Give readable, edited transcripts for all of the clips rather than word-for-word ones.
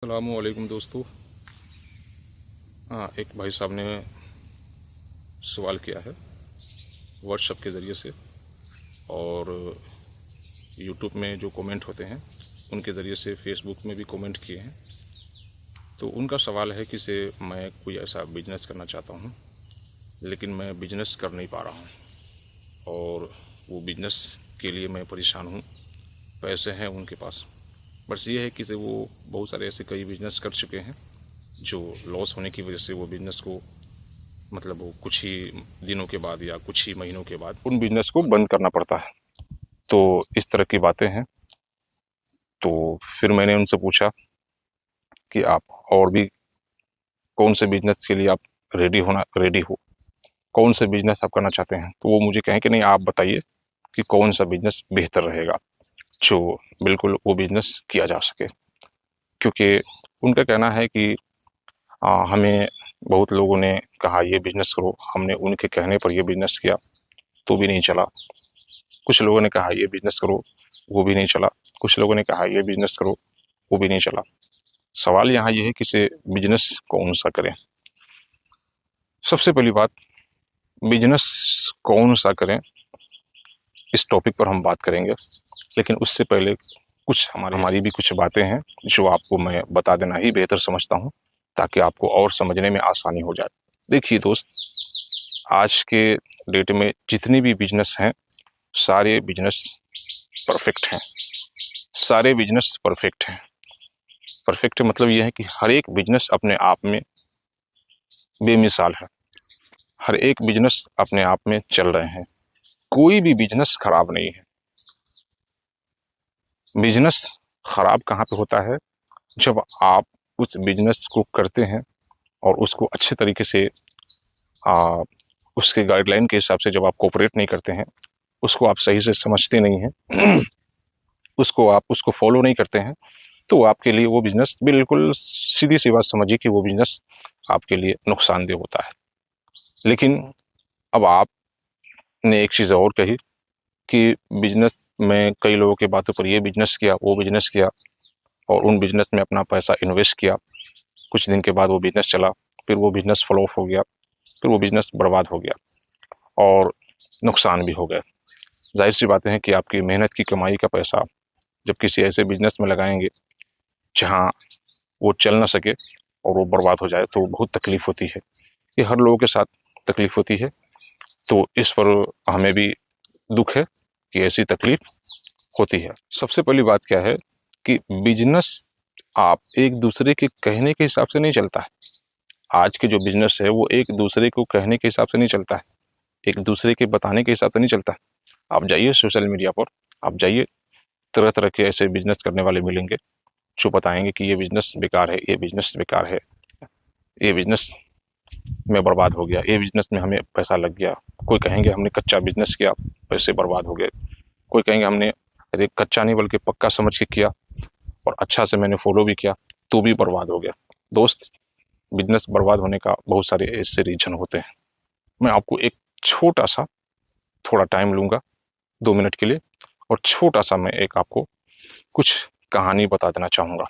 अस्सलामुअलैकुम दोस्तों। हाँ, एक भाई साहब ने सवाल किया है व्हाट्सएप के ज़रिए से, और यूट्यूब में जो कमेंट होते हैं उनके ज़रिए से फेसबुक में भी कमेंट किए हैं। तो उनका सवाल है कि से मैं कोई ऐसा बिजनेस करना चाहता हूँ, लेकिन मैं बिजनेस कर नहीं पा रहा हूँ, और वो बिजनेस के लिए मैं परेशान हूँ। पैसे हैं उनके पास, बस ये है कि से वो बहुत सारे ऐसे कई बिजनेस कर चुके हैं जो लॉस होने की वजह से वो बिज़नेस को मतलब वो कुछ ही दिनों के बाद या कुछ ही महीनों के बाद उन बिज़नेस को बंद करना पड़ता है। तो इस तरह की बातें हैं। तो फिर मैंने उनसे पूछा कि आप और भी कौन से बिज़नेस के लिए आप रेडी हो, कौन से बिज़नेस आप करना चाहते हैं। तो वो मुझे कहें कि नहीं, आप बताइए कि कौन सा बिज़नेस बेहतर रहेगा जो बिल्कुल वो बिज़नेस किया जा सके। क्योंकि उनका कहना है कि हमें बहुत लोगों ने कहा ये बिज़नेस करो, हमने उनके कहने पर ये बिज़नेस किया तो भी नहीं चला। कुछ लोगों ने कहा ये बिज़नेस करो, वो भी नहीं चला। कुछ लोगों ने कहा ये बिज़नेस करो, वो भी नहीं चला। सवाल यहाँ ये है कि से बिज़नेस कौन सा करें। सबसे पहली बात, बिज़नेस कौन सा करें इस टॉपिक पर हम बात करेंगे, लेकिन उससे पहले कुछ हमारी भी कुछ बातें हैं जो आपको मैं बता देना ही बेहतर समझता हूँ, ताकि आपको और समझने में आसानी हो जाए। देखिए दोस्त, आज के डेट में जितने भी बिजनेस हैं सारे बिजनेस परफेक्ट हैं। सारे बिजनेस परफेक्ट हैं। परफेक्ट मतलब यह है कि हर एक बिजनेस अपने आप में बेमिसाल है। हर एक बिजनेस अपने आप में चल रहे हैं। कोई भी बिजनेस खराब नहीं है। बिजनेस खराब कहाँ पे होता है? जब आप उस बिजनेस को करते हैं और उसको अच्छे तरीके से उसके गाइडलाइन के हिसाब से जब आप कोऑपरेट नहीं करते हैं, उसको आप सही से समझते नहीं हैं, उसको फॉलो नहीं करते हैं, तो आपके लिए वो बिजनेस बिल्कुल सीधी सी बात समझिए कि वो बिजनेस आपके लिए नुकसानदेह होता है। लेकिन अब आपने एक चीज़ और कही कि बिजनेस में कई लोगों की बातों पर ये बिजनेस किया, वो बिजनेस किया, और उन बिजनेस में अपना पैसा इन्वेस्ट किया। कुछ दिन के बाद वो बिजनेस चला, फिर वो बिजनेस फ्लॉप हो गया, फिर वो बिजनेस बर्बाद हो गया और नुकसान भी हो गया। जाहिर सी बातें हैं कि आपकी मेहनत की कमाई का पैसा जब किसी ऐसे बिजनेस में लगाएंगे जहां वो चल ना सके और वो बर्बाद हो जाए, तो बहुत तकलीफ होती है। ये हर लोगों के साथ तकलीफ होती है। तो इस पर हमें भी दुख है कि ऐसी तकलीफ होती है। सबसे पहली बात क्या है कि बिजनेस आप एक दूसरे के कहने के हिसाब से नहीं चलता है। आज के जो बिजनेस है वो एक दूसरे को कहने के हिसाब से नहीं चलता है, एक दूसरे के बताने के हिसाब से नहीं चलता है। आप जाइए सोशल मीडिया पर, आप जाइए, तरह तरह के ऐसे बिजनेस करने वाले मिलेंगे जो बताएंगे कि ये बिजनेस बेकार है, ये बिजनेस बेकार है, ये बिजनेस में बर्बाद हो गया, ये बिजनेस में हमें पैसा लग गया। कोई कहेंगे हमने कच्चा बिजनेस किया, पैसे बर्बाद हो गए। कोई कहेंगे हमने अरे कच्चा नहीं बल्कि पक्का समझ के किया और अच्छा से मैंने फॉलो भी किया, तो भी बर्बाद हो गया। दोस्त, बिजनेस बर्बाद होने का बहुत सारे ऐसे रीजन होते हैं। मैं आपको एक छोटा सा, थोड़ा टाइम लूँगा 2 मिनट के लिए, और छोटा सा मैं एक आपको कुछ कहानी बता देना चाहूँगा।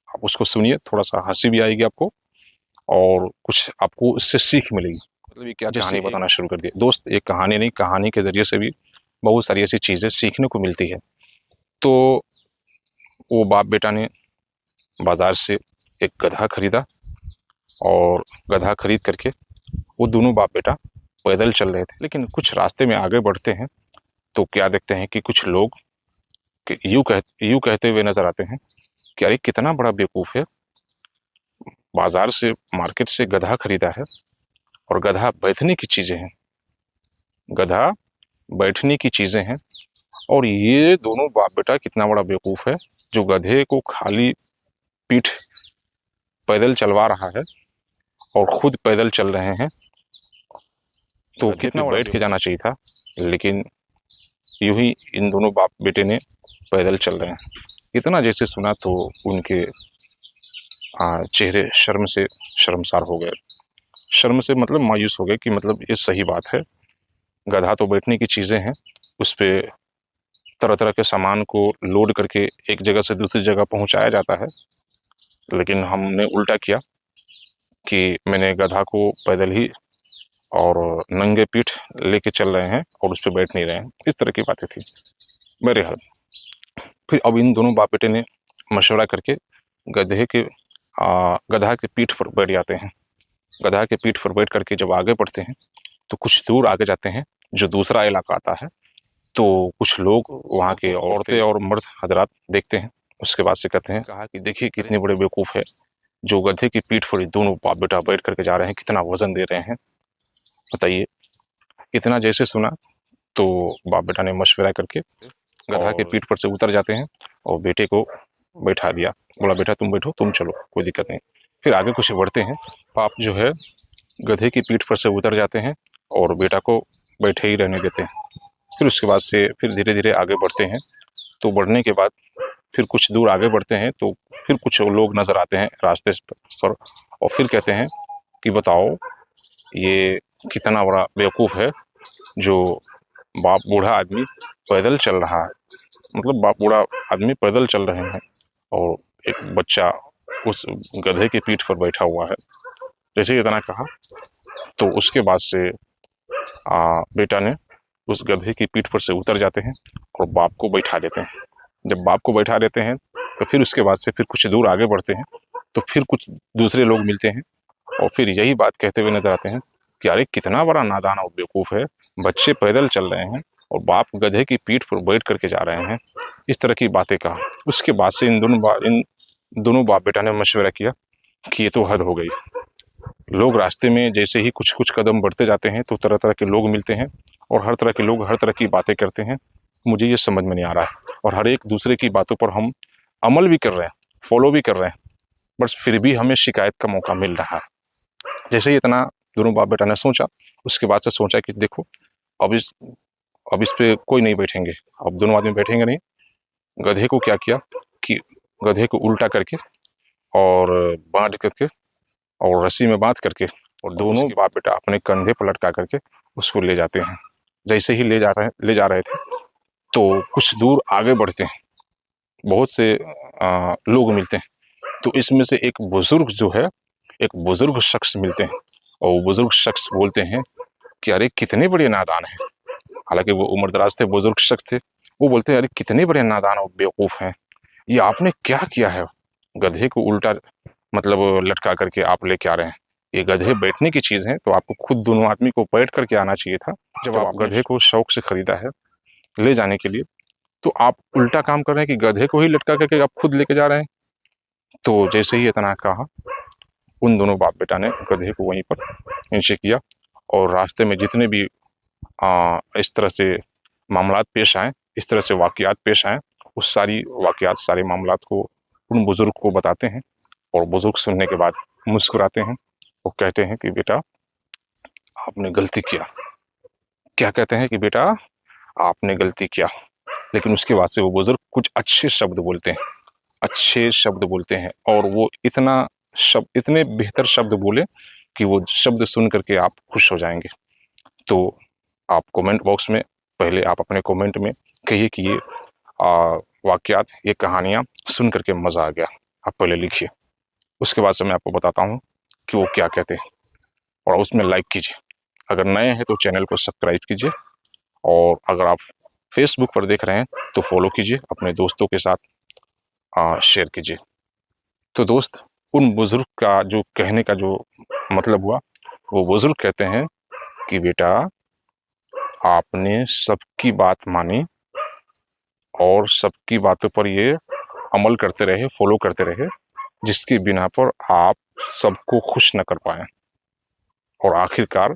आप उसको सुनिए, थोड़ा सा हंसी भी आएगी आपको और कुछ आपको इससे सीख मिलेगी। मतलब ये क्या कहानी बताना शुरू कर दिया दोस्त, एक कहानी नहीं, कहानी के ज़रिए से भी बहुत सारी ऐसी चीज़ें सीखने को मिलती है। तो वो बाप बेटा ने बाज़ार से एक गधा खरीदा, और गधा खरीद करके वो दोनों बाप बेटा पैदल चल रहे थे। लेकिन कुछ रास्ते में आगे बढ़ते हैं तो क्या देखते हैं कि कुछ लोग यूँ कहते हुए नजर आते हैं कि अरे कितना बड़ा बेवकूफ़ है, बाजार से, मार्केट से गधा खरीदा है, और गधा बैठने की चीज़ें हैं, गधा बैठने की चीज़ें हैं, और ये दोनों बाप बेटा कितना बड़ा बेवकूफ़ है जो गधे को खाली पीठ पैदल चलवा रहा है और खुद पैदल चल रहे हैं। तो कितना बैठ के जाना चाहिए था, लेकिन यूं ही इन दोनों बाप बेटे ने पैदल चल रहे हैं। इतना जैसे सुना तो उनके चेहरे शर्म से शर्मसार हो गए। शर्म से मतलब मायूस हो गए कि मतलब ये सही बात है, गधा तो बैठने की चीज़ें हैं, उस पे तरह तरह के सामान को लोड करके एक जगह से दूसरी जगह पहुंचाया जाता है, लेकिन हमने उल्टा किया कि मैंने गधा को पैदल ही और नंगे पीठ लेके चल रहे हैं और उस पर बैठ नहीं रहे हैं, इस तरह की बातें थी। मेरे हाल फिर अब इन दोनों बाप बेटे ने मशवरा करके गधा के पीठ पर बैठ जाते हैं। गधा के पीठ पर बैठ करके जब आगे बढ़ते हैं तो कुछ दूर आगे जाते हैं, जो दूसरा इलाका आता है, तो कुछ लोग वहाँ के औरतें और मर्द हजरात देखते हैं। उसके बाद से कहते हैं, कहा कि देखिए कितने बड़े बेवकूफ़ है, जो गधे की पीठ पर दोनों बाप बेटा बैठ करके जा रहे हैं, कितना वजन दे रहे हैं बताइए। इतना जैसे सुना तो बाप बेटा ने मशवरा करके गधा के पीठ पर से उतर जाते हैं और बेटे को बैठा दिया। बोला बेटा तुम बैठो, तुम चलो, कोई दिक्कत नहीं। फिर आगे कुछ बढ़ते हैं, बाप जो है गधे की पीठ पर से उतर जाते हैं और बेटा को बैठे ही रहने देते हैं। फिर उसके बाद से फिर धीरे धीरे आगे बढ़ते हैं। तो बढ़ने के बाद फिर कुछ दूर आगे बढ़ते हैं तो फिर कुछ लोग नज़र आते हैं रास्ते पर और फिर कहते हैं कि बताओ ये कितना बड़ा बेवकूफ़ है, जो बाप बूढ़ा आदमी पैदल चल रहा है, मतलब बाप बूढ़ा आदमी पैदल चल रहे हैं और एक बच्चा उस गधे की पीठ पर बैठा हुआ है। जैसे इतना कहा तो उसके बाद से बेटा ने उस गधे की पीठ पर से उतर जाते हैं और बाप को बैठा देते हैं। जब बाप को बैठा देते हैं तो फिर उसके बाद से फिर कुछ दूर आगे बढ़ते हैं तो फिर कुछ दूसरे लोग मिलते हैं और फिर यही बात कहते हुए नजर आते हैं कि अरे कितना बड़ा नादान और बेवकूफ़ है, बच्चे पैदल चल रहे हैं और बाप गधे की पीठ पर बैठ करके जा रहे हैं, इस तरह की बातें कहा। उसके बाद से इन दोनों बाप बेटा ने मशवरा किया कि ये तो हद हो गई। लोग रास्ते में जैसे ही कुछ कुछ कदम बढ़ते जाते हैं तो तरह तरह के लोग मिलते हैं और हर तरह के लोग हर तरह की बातें करते हैं। मुझे ये समझ में नहीं आ रहा है और हर एक दूसरे की बातों पर हम अमल भी कर रहे हैं, फॉलो भी कर रहे हैं, बस फिर भी हमें शिकायत का मौका मिल रहा है। जैसे ही इतना दोनों बाप बेटा ने सोचा, उसके बाद से सोचा कि देखो अब इस पे कोई नहीं बैठेंगे, अब दोनों आदमी बैठेंगे नहीं। गधे को क्या किया कि गधे को उल्टा करके और बांध करके और रस्सी में बांध करके और दोनों बाप बेटा अपने कंधे पर लटका करके उसको ले जाते हैं। जैसे ही ले जा रहे थे तो कुछ दूर आगे बढ़ते हैं, बहुत से लोग मिलते हैं। तो इसमें से एक बुजुर्ग शख्स मिलते हैं और वो बुजुर्ग शख्स बोलते हैं कि अरे कितने बड़े नादान हैं। हालांकि वो उम्रदराज थे, बुजुर्ग शख्स थे। वो बोलते हैं अरे कितने बड़े नादान और बेवकूफ़ हैं, ये आपने क्या किया है, गधे को उल्टा मतलब लटका करके आप लेके आ रहे हैं। ये गधे बैठने की चीज़ है, तो आपको खुद दोनों आदमी को बैठ करके आना चाहिए था। जब आप गधे को शौक से खरीदा है ले जाने के लिए, तो आप उल्टा काम कर रहे हैं कि गधे को ही लटका करके आप खुद लेके जा रहे हैं। तो जैसे ही इतना कहा, उन दोनों बाप बेटा ने गधे को वहीं पर नीचे किया और रास्ते में जितने भी इस तरह से मामलात पेश आए, इस तरह से वाक़यात पेश आए, उस सारी वाक़यात, सारे मामलात को उन बुज़ुर्ग को बताते हैं और बुज़ुर्ग सुनने के बाद मुस्कुराते हैं। वो कहते हैं कि बेटा आपने गलती किया। क्या कहते हैं कि बेटा आपने गलती किया, लेकिन उसके बाद से वो बुज़ुर्ग कुछ अच्छे शब्द बोलते हैं और वो इतने बेहतर शब्द बोले कि वो शब्द सुन करके आप खुश हो जाएंगे। तो आप कमेंट बॉक्स में पहले आप अपने कमेंट में कहिए कि ये वाक़यात, ये कहानियाँ सुन करके मज़ा आ गया, आप पहले लिखिए। उसके बाद से मैं आपको बताता हूँ कि वो क्या कहते हैं और उसमें लाइक कीजिए। अगर नए हैं तो चैनल को सब्सक्राइब कीजिए और अगर आप फेसबुक पर देख रहे हैं तो फॉलो कीजिए, अपने दोस्तों के साथ शेयर कीजिए। तो दोस्त, उन बुज़ुर्ग का जो कहने का जो मतलब हुआ, वो बुज़ुर्ग कहते हैं कि बेटा आपने सबकी बात मानी और सबकी बातों पर ये अमल करते रहे, फॉलो करते रहे, जिसकी बिना पर आप सबको खुश न कर पाए और आखिरकार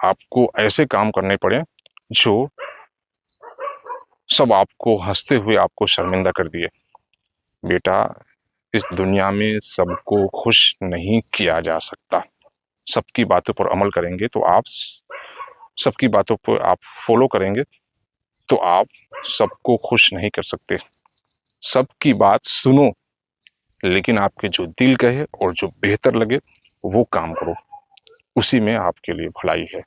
आपको ऐसे काम करने पड़े जो सब आपको हंसते हुए आपको शर्मिंदा कर दिए। बेटा इस दुनिया में सबको खुश नहीं किया जा सकता। सबकी बातों पर अमल करेंगे तो आप सबकी बातों पर आप फॉलो करेंगे तो आप सबको खुश नहीं कर सकते। सबकी बात सुनो, लेकिन आपके जो दिल कहे और जो बेहतर लगे वो काम करो, उसी में आपके लिए भलाई है।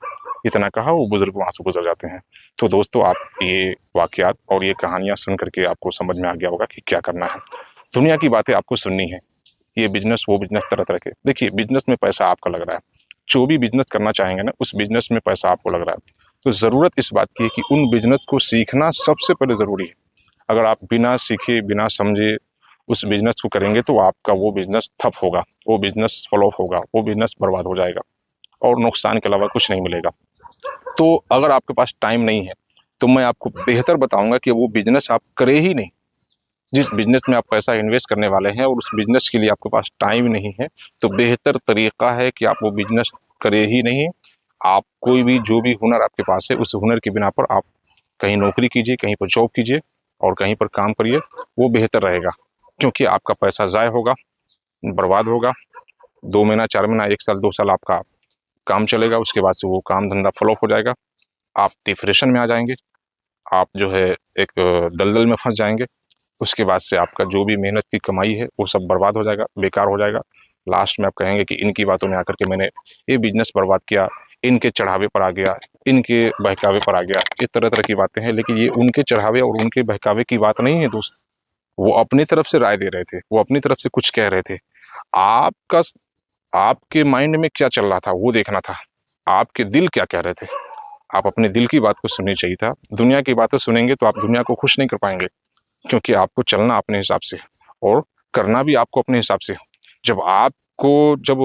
इतना कहा वो बुजुर्ग वहाँ से गुजर जाते हैं। तो दोस्तों, आप ये वाक़यात और ये कहानियाँ सुन करके आपको समझ में आ गया होगा कि क्या करना है। दुनिया की बातें आपको सुननी है, ये बिजनेस वो बिजनेस, तरह तरह के। देखिए बिजनेस में पैसा आपका लग रहा है, जो भी बिजनेस करना चाहेंगे ना उस बिजनेस में पैसा आपको लग रहा है, तो ज़रूरत इस बात की है कि उन बिजनेस को सीखना सबसे पहले ज़रूरी है। अगर आप बिना सीखे बिना समझे उस बिजनेस को करेंगे तो आपका वो बिजनेस ठप होगा, वो बिजनेस फ्लॉप होगा, वो बिजनेस बर्बाद हो जाएगा और नुकसान के अलावा कुछ नहीं मिलेगा। तो अगर आपके पास टाइम नहीं है तो मैं आपको बेहतर बताऊंगा कि वो बिजनेस आप करें ही नहीं। जिस बिजनेस में आप पैसा इन्वेस्ट करने वाले हैं और उस बिजनेस के लिए आपके पास टाइम नहीं है, तो बेहतर तरीका है कि आप वो बिजनेस करें ही नहीं। आप कोई भी जो भी हुनर आपके पास है उस हुनर की बिना पर आप कहीं नौकरी कीजिए, कहीं पर जॉब कीजिए और कहीं पर काम करिए, वो बेहतर रहेगा। क्योंकि आपका पैसा ज़ाय होगा, बर्बाद होगा, 2 महीना 4 महीना 1 साल 2 साल आपका काम चलेगा, उसके बाद से वो काम धंधा फ्लॉप हो जाएगा, आप डिप्रेशन में आ जाएंगे, आप जो है एक दलदल में फंस जाएंगे। उसके बाद से आपका जो भी मेहनत की कमाई है वो सब बर्बाद हो जाएगा, बेकार हो जाएगा। लास्ट में आप कहेंगे कि इनकी बातों में आकर के मैंने ये बिजनेस बर्बाद किया, इनके चढ़ावे पर आ गया, इनके बहकावे पर आ गया। इस तरह तरह की बातें हैं, लेकिन ये उनके चढ़ावे और उनके बहकावे की बात नहीं है दोस्त। वो अपनी तरफ से राय दे रहे थे, वो अपनी तरफ से कुछ कह रहे थे। आपका आपके माइंड में क्या चल रहा था वो देखना था, आपके दिल क्या कह रहे थे। आप अपने दिल की बात को सुननी चाहिए था। दुनिया की बातें सुनेंगे तो आप दुनिया को खुश नहीं कर पाएंगे, क्योंकि आपको चलना अपने हिसाब से और करना भी आपको अपने हिसाब से। जब आपको जब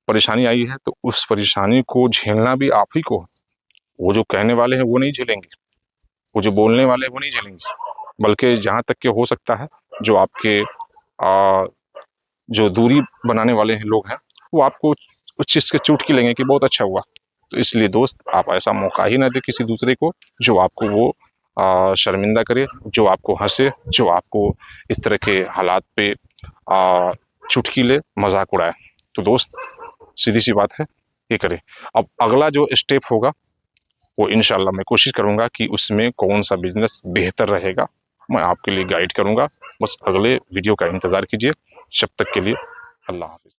परेशानी आई है तो उस परेशानी को झेलना भी आप ही को। वो जो कहने वाले हैं वो नहीं झेलेंगे, वो जो बोलने वाले हैं वो नहीं झेलेंगे, बल्कि जहाँ तक के हो सकता है जो आपके जो दूरी बनाने वाले हैं लोग हैं वो आपको उस चीज़ के चुटकी लेंगे कि बहुत अच्छा हुआ। तो इसलिए दोस्त आप ऐसा मौका ही ना दे किसी दूसरे को जो आपको वो शर्मिंदा करे, जो आपको हंसे, जो आपको इस तरह के हालात पे चुटकी ले, मजाक उड़ाए। तो दोस्त सीधी सी बात है, ये करें। अब अगला जो स्टेप होगा वो इंशाल्लाह मैं कोशिश करूँगा कि उसमें कौन सा बिजनेस बेहतर रहेगा मैं आपके लिए गाइड करूँगा। बस अगले वीडियो का इंतज़ार कीजिए। जब तक के लिए अल्लाह हाफिज़।